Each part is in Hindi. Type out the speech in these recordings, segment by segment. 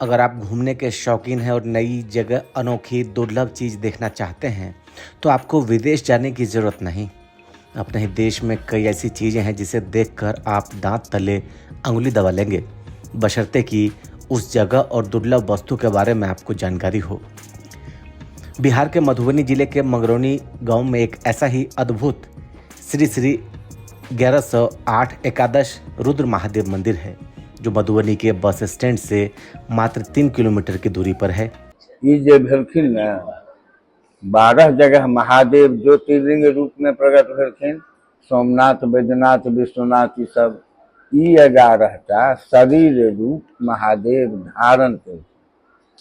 अगर आप घूमने के शौकीन हैं और नई जगह, अनोखी, दुर्लभ चीज़ देखना चाहते हैं, तो आपको विदेश जाने की ज़रूरत नहीं। अपने ही देश में कई ऐसी चीज़ें हैं जिसे देखकर आप दांत तले अंगुली दबा लेंगे, बशर्ते कि उस जगह और दुर्लभ वस्तु के बारे में आपको जानकारी हो। बिहार के मधुबनी जिले के मंगरौनी गांव में एक ऐसा ही अद्भुत श्री श्री 1108 एकादश रुद्र महादेव मंदिर है, जो मधुबनी के बस स्टैंड से मात्र 3 किलोमीटर की दूरी पर है। ये जे भेलखिन ने 12 जगह महादेव ज्योतिर्लिंग रूप में प्रकट भेलखिन। सोमनाथ, बैद्यनाथ, विश्वनाथ, ई सब ई 11टा शरीर रूप महादेव धारण कर,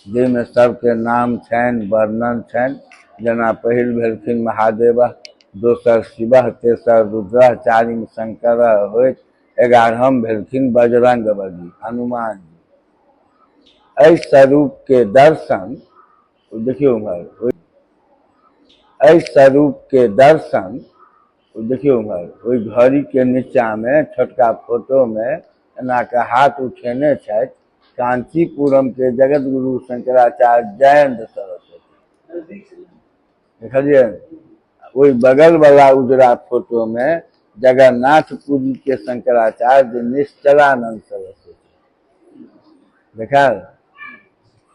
जाहिमे सबके नाम छनि, वर्णन छनि। जेना पहिल भेलखिन महादेव, दोसर शिव, तेसर रुद्र, चारिम शंकर होइत, 11हम भेलखिन बजरंगबली हनुमान जी। एहि स्वरूप के दर्शन देखियो उम्हर, एहि स्वरूप के दर्शन देखियो उम्हर, ओहि घड़ी के नीचा में छोटका फोटो में एना के हाथ उठेने छथि कांचीपुरम के जगत गुरु शंकराचार्य जयंत सरस्वती। देखलिए वही बगल वाला उजरा फोटो में जगन्नाथपुरी के शंकराचार्य निश्चलानंद सरस्वती। देखा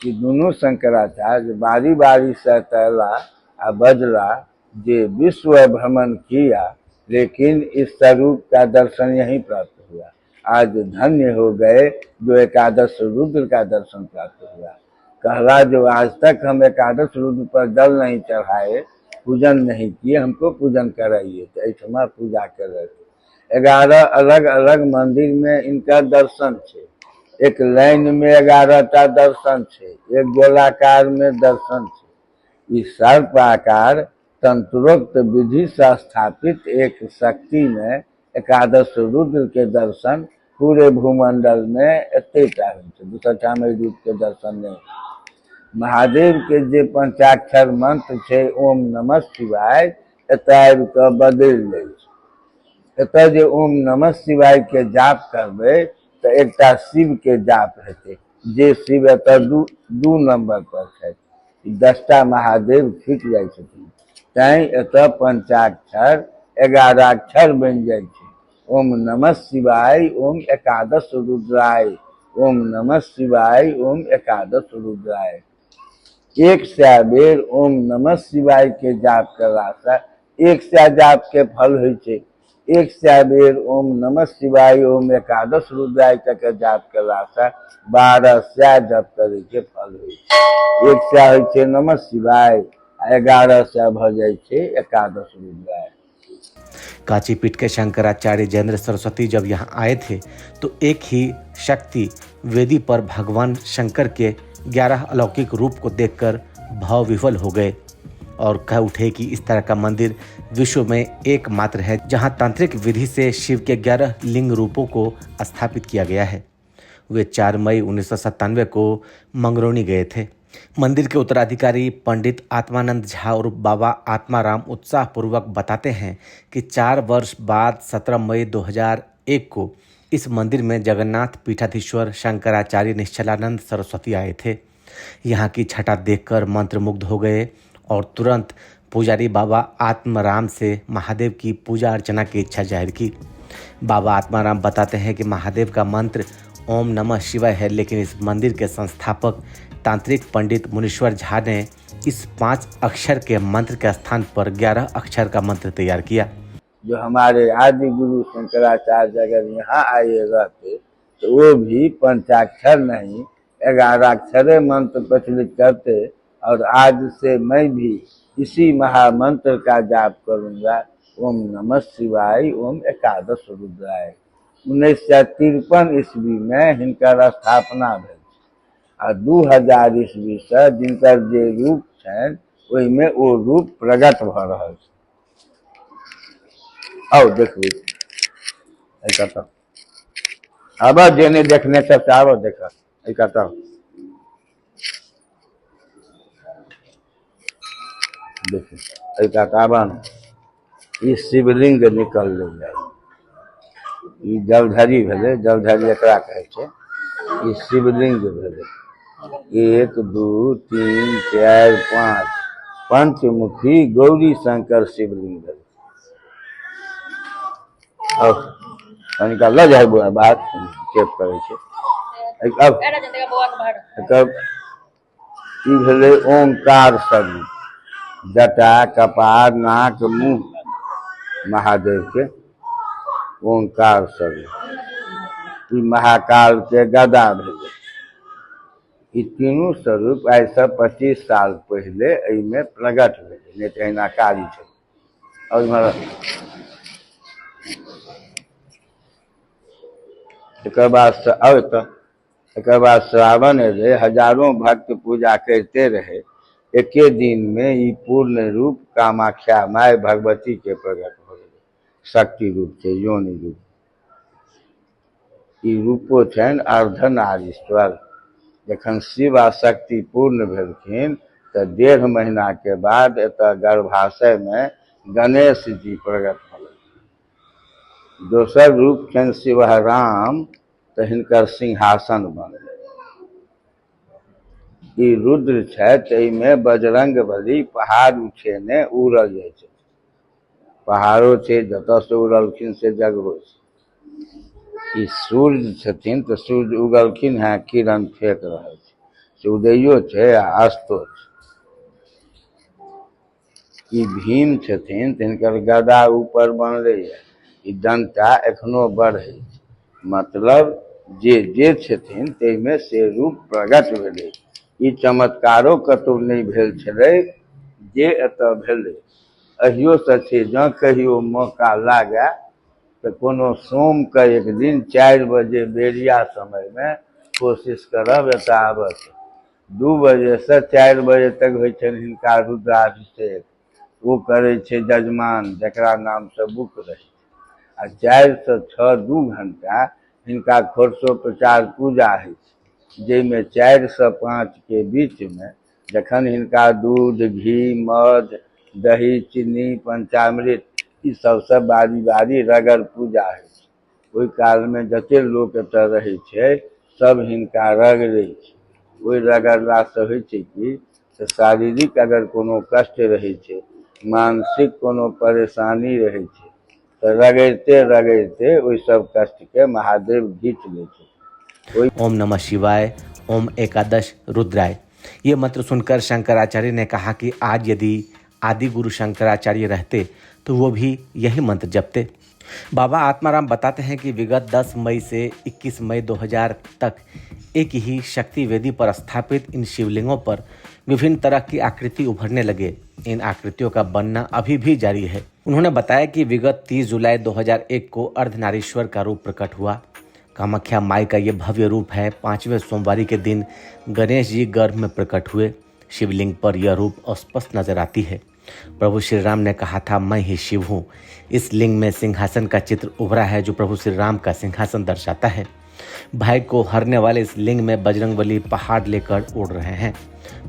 कि दोनों शंकराचार्य बारी बारी से तैला आ बजला जे विश्व भ्रमण किया, लेकिन इस स्वरूप का दर्शन यहीं प्राप्त हुआ। आज धन्य हो गए जो एकादश रुद्र का दर्शन प्राप्त हुआ। कहला जो आज तक हम एकादश रुद्र पर जल नहीं चढ़ाए, पूजन नहीं किए, हमको पूजन कराइए, तो ऐठमा पूजा कर रहे थे। 11 अलग अलग मंदिर में इनका दर्शन है। एक लाइन में 11टा दर्शन है, एक गोलाकार में दर्शन है। इस सर्पाकार तंत्रोक्त विधि से स्थापित एक शक्ति में एकादश रुद्र के दर्शन पूरे भूमंडल में एतेटा है। दूसरा ठाम रूप के दर्शन नहीं। महादेव के जे पंचाक्षर मंत्र है ओम नमः शिवाय, एतय के बदल ले। एतय जे ओम नमः शिवाय के जाप करबे तो एकटा शिव के जाप हेतै, जे शिव एतय दू नंबर पर है। 10टा महादेव छुट जाय छथिन, तैं एतय पंचाक्षर 11 अक्षर बन जाय छै। ओम नमः शिवाय, ओम एकादश रुद्राय, ओम नमः शिवाय, ओम एकादश रुद्राय। 100 बेर ओम नमः शिवाय के जाप करला से 100 जाप के फल होइ छै। 100 बेर ओम नमः शिवाय, ओम एकादश रुद्राय के जाप करला से 1200 जप करे के फल होइ छै। 100 होइ छै नमः शिवाय, 1100 भ जाय छै एकादश रुद्राय। कांचीपीठ के शंकराचार्य जयेंद्र सरस्वती जब यहाँ आए थे तो एक ही शक्ति वेदी पर भगवान शंकर के 11 अलौकिक रूप को देखकर भाव विह्वल हो गए और कह उठे कि इस तरह का मंदिर विश्व में एकमात्र है जहाँ तांत्रिक विधि से शिव के 11 लिंग रूपों को स्थापित किया गया है। वे 4 मई 1997 को मंगरौनी गए थे। मंदिर के उत्तराधिकारी पंडित आत्मानंद झा और बाबा आत्माराम उत्साहपूर्वक बताते हैं कि 4 वर्ष बाद 17 मई 2001 को इस मंदिर में जगन्नाथ पीठाधीश्वर शंकराचार्य निश्चलानंद सरस्वती आए थे। यहाँ की छटा देखकर मंत्रमुग्ध हो गए और तुरंत पुजारी बाबा आत्माराम से महादेव की पूजा अर्चना की इच्छा जाहिर की। बाबा आत्माराम बताते हैं कि महादेव का मंत्र ओम नमः शिवाय है, लेकिन इस मंदिर के संस्थापक तांत्रिक पंडित मुनीश्वर झा ने इस 5 अक्षर के मंत्र के स्थान पर 11 अक्षर का मंत्र तैयार किया। जो हमारे आदि गुरु शंकराचार्य अगर यहाँ आए रहते तो वो भी पंचाक्षर नहीं 11 अक्षर मंत्र प्रचलित करते, और आज से मैं भी इसी महामंत्र का जाप करूँगा, ओम नमः शिवाय, ओम एकादश रुद्राय। 1953 ईस्वी में हिनकर स्थापना भेल आ 2000 ईस्वी से जिनकर जे रूप छनि ओहि में ओ रूप प्रकट भ रहल छै। आओ देखू कतऽ अब जेने देखने सब आबो देख कतऽ देखू कावन ई शिवलिंग निकल जाए। ई जलधरी भेलै, जलधरी एकरा कहै छै। ई शिवलिंग भेलै। 1 2 3 4 5 पंचमुखी गौरी शंकर शिवलिंग है। अब कनिका लऽ जाए बुआ बात चेक करे छे। अब एकर ई भेलै ओंकार स्वरूप, जटा कपार नाक मुंह महादेव के ओंकार स्वरूप। ई महाकाल के गदा भेलै। ई तीनों स्वरूप आइ से 25 साल पहले एहिमे प्रकट भेलै, नहीं तो एना कारी छे। और इम्हर एकर बाद श्रावण एले, हजारों भक्त पूजा करते रहे। एके दिन में ई पूर्ण रूप कामाख्या माय भगवती के प्रकट हो गए, शक्ति रूप से, योनि रूप। ई रूपो छनि अर्धनारीश्वर। जखन शिव आ शक्ति पूर्ण भेलखिन तो 1.5 महीना के बाद एतऽ गर्भाशय में गणेश जी प्रकट भेल। दोसर रूप छनि शिवराम, तो हिनकर सिंहासन बनल। ई रुद्र छथि, एहिमे बजरंगबली पहाड़ उछेने उड़ल जाइ छै। पहाड़ो छै, जतऽ से उड़लखिन से जगहो छै। ई सूर्य छथिन, तो सूर्य उगलखिन हैं, किरण फेंक रहल छै, से उदयो छै आ अस्तो छै। ई भीम छथिन, तो हिनकर गदा ऊपर बनलै है। ई डंटा एखनो बढ़ै छै, मतलब जे छथिन ताहिमे से रूप प्रकट भेलै। ई चमत्कारो कतौ नहीं भेल छलै, जे एतऽ भेलै। अहियो से छै, जँ कहियो मौका लागे तो कोनो सोम के एक दिन 4 बजे बेरिया समय में कोशिश करब एतऽ आबऽ के। 2 बजे से 4 बजे तक होइ छनि हिनका रुद्राभिषेक। वो करे छे जजमान, जकरा नाम से बुक रहे। आ 4 से 6 2 घंटा हिनका खरसोपचार पूजा है, जैमे 4 से 5 के बीच में जखन हिनका दूध घी मध दही चीनी पंचामृत ई सबसे बारी बारी रगड़ पूजा है। ओहि काल में जते लोक एतऽ रहै छै सब हिनका रगड़ै छै। ओहि रगड़ला से होइ छै कि शारीरिक अगर कोनो कष्ट रहै छै, मानसिक कोनो परेशानी रहै छै, तो रगड़ते रगड़ते ओहि सब कष्ट के महादेव घीच लै छै। ओम नमः शिवाय, ओम एकादश रुद्राय। ये मंत्र सुनकर शंकराचार्य ने कहा कि आज यदि आदि गुरु शंकराचार्य रहते तो वो भी यही मंत्र जपते। बाबा आत्माराम बताते हैं कि विगत 10 मई से 21 मई 2000 तक एक ही शक्ति वेदी पर स्थापित इन शिवलिंगों पर विभिन्न तरह की आकृति उभरने लगे। इन आकृतियों का बनना अभी भी जारी है। उन्होंने बताया कि विगत 30 जुलाई 2001 को अर्धनारीश्वर का रूप प्रकट हुआ। कामाख्या माई का ये भव्य रूप है। 5वें सोमवारी के दिन गणेश जी गर्भ में प्रकट हुए। शिवलिंग पर यह रूप स्पष्ट नजर आती है। प्रभु श्री राम ने कहा था, मैं ही शिव हूँ। इस लिंग में सिंहासन का चित्र उभरा है, जो प्रभु श्री राम का सिंहासन दर्शाता है। भय को हरने वाले इस लिंग में बजरंगबली पहाड़ लेकर उड़ रहे हैं।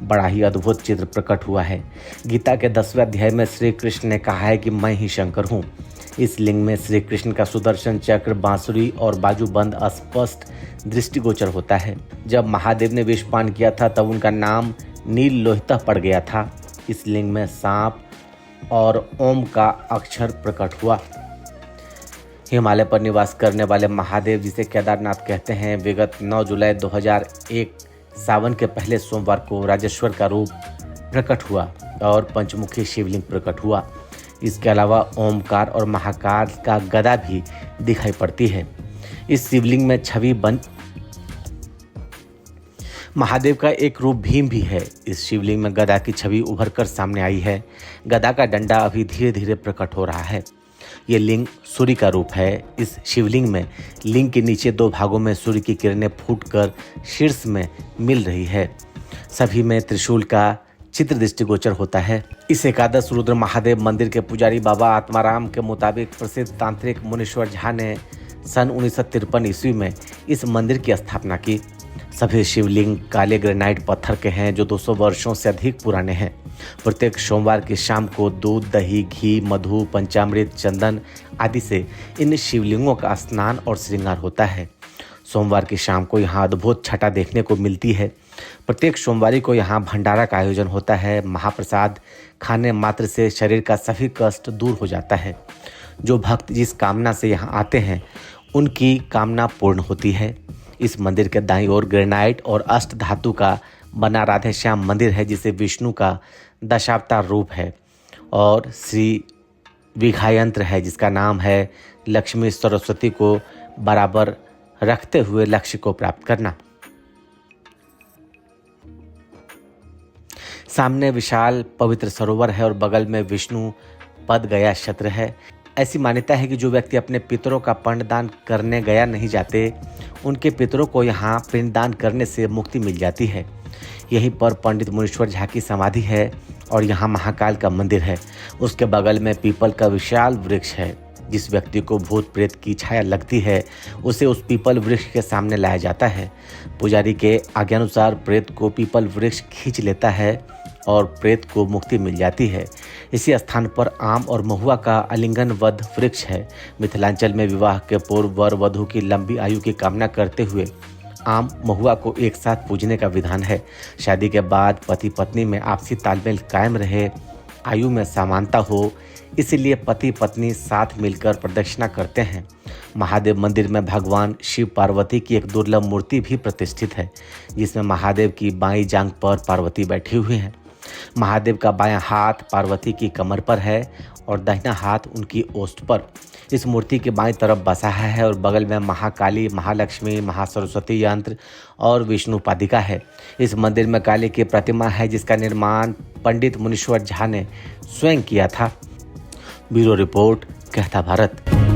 बड़ा ही अद्भुत चित्र प्रकट हुआ है। गीता के 10वें अध्याय में श्री कृष्ण ने कहा है कि मैं ही शंकर हूँ। इस लिंग में श्री कृष्ण का सुदर्शन चक्र, बांसुरी और बाजूबंद स्पष्ट दृष्टिगोचर होता है। जब महादेव ने विषपान किया था तब उनका नाम नील लोहितः पड़ गया था। इस लिंग में सांप और ओम का अक्षर प्रकट हुआ। हिमालय पर निवास करने वाले महादेव, जिसे केदारनाथ कहते हैं, विगत 9 जुलाई 2001 सावन के पहले सोमवार को राजेश्वर का रूप प्रकट हुआ और पंचमुखी शिवलिंग प्रकट हुआ। इसके अलावा ओमकार और महाकाल का गदा भी दिखाई पड़ती है। इस शिवलिंग में छवि बन महादेव का एक रूप भीम भी है। इस शिवलिंग में गदा की छवि उभर कर सामने आई है। गदा का डंडा अभी धीरे धीरे प्रकट हो रहा है। ये लिंग सूर्य का रूप है। इस शिवलिंग में लिंग के नीचे 2 भागों में सूर्य की किरणें फूटकर शीर्ष में मिल रही है। सभी में त्रिशूल का चित्र दृष्टिगोचर होता है। इस एकादश रुद्र महादेव मंदिर के पुजारी बाबा आत्माराम के मुताबिक प्रसिद्ध तांत्रिक मुनीश्वर झा ने सन 1953 ईस्वी में इस मंदिर की स्थापना की। सभी शिवलिंग काले ग्रेनाइट पत्थर के हैं, जो 200 वर्षों से अधिक पुराने हैं। प्रत्येक सोमवार की शाम को दूध दही घी मधु पंचामृत चंदन आदि से इन शिवलिंगों का स्नान और श्रृंगार होता है। सोमवार की शाम को यहाँ अद्भुत छटा देखने को मिलती है। प्रत्येक सोमवारी को यहाँ भंडारा का आयोजन होता है। महाप्रसाद खाने मात्र से शरीर का सभी कष्ट दूर हो जाता है। जो भक्त जिस कामना से यहाँ आते हैं उनकी कामना पूर्ण होती है। इस मंदिर के दाईं ओर ग्रेनाइट और अष्ट धातु का बना राधे श्याम मंदिर है, जिसे विष्णु का दशावतार रूप है, और श्री विघायंत्र है जिसका नाम है लक्ष्मी सरस्वती को बराबर रखते हुए लक्ष्य को प्राप्त करना। सामने विशाल पवित्र सरोवर है और बगल में विष्णु पद गया छत्र है। ऐसी मान्यता है कि जो व्यक्ति अपने पितरों का पिंडदान करने गया नहीं जाते, उनके पितरों को यहाँ पिंडदान करने से मुक्ति मिल जाती है। यहीं पर पंडित मुनीश्वर झा की समाधि है और यहाँ महाकाल का मंदिर है। उसके बगल में पीपल का विशाल वृक्ष है। जिस व्यक्ति को भूत प्रेत की छाया लगती है उसे उस पीपल वृक्ष के सामने लाया जाता है। पुजारी के आज्ञानुसार प्रेत को पीपल वृक्ष खींच लेता है और प्रेत को मुक्ति मिल जाती है। इसी स्थान पर आम और महुआ का आलिंगनबद्ध वृक्ष है। मिथिलांचल में विवाह के पूर्व वर वधू की लंबी आयु की कामना करते हुए आम महुआ को एक साथ पूजने का विधान है। शादी के बाद पति पत्नी में आपसी तालमेल कायम रहे, आयु में समानता हो, इसलिए पति पत्नी साथ मिलकर प्रदक्षिणा करते हैं। महादेव मंदिर में भगवान शिव पार्वती की एक दुर्लभ मूर्ति भी प्रतिष्ठित है, जिसमें महादेव की बाईं जांघ पर पार्वती बैठी हुई हैं। महादेव का बायां हाथ पार्वती की कमर पर है और दाहिना हाथ उनकी ओष्ठ पर। इस मूर्ति के बाईं तरफ बसा है और बगल में महाकाली, महालक्ष्मी, महासरस्वती यंत्र और विष्णु पादिका है। इस मंदिर में काली की प्रतिमा है जिसका निर्माण पंडित मुनीश्वर झा ने स्वयं किया था। ब्यूरो रिपोर्ट, कहता भारत।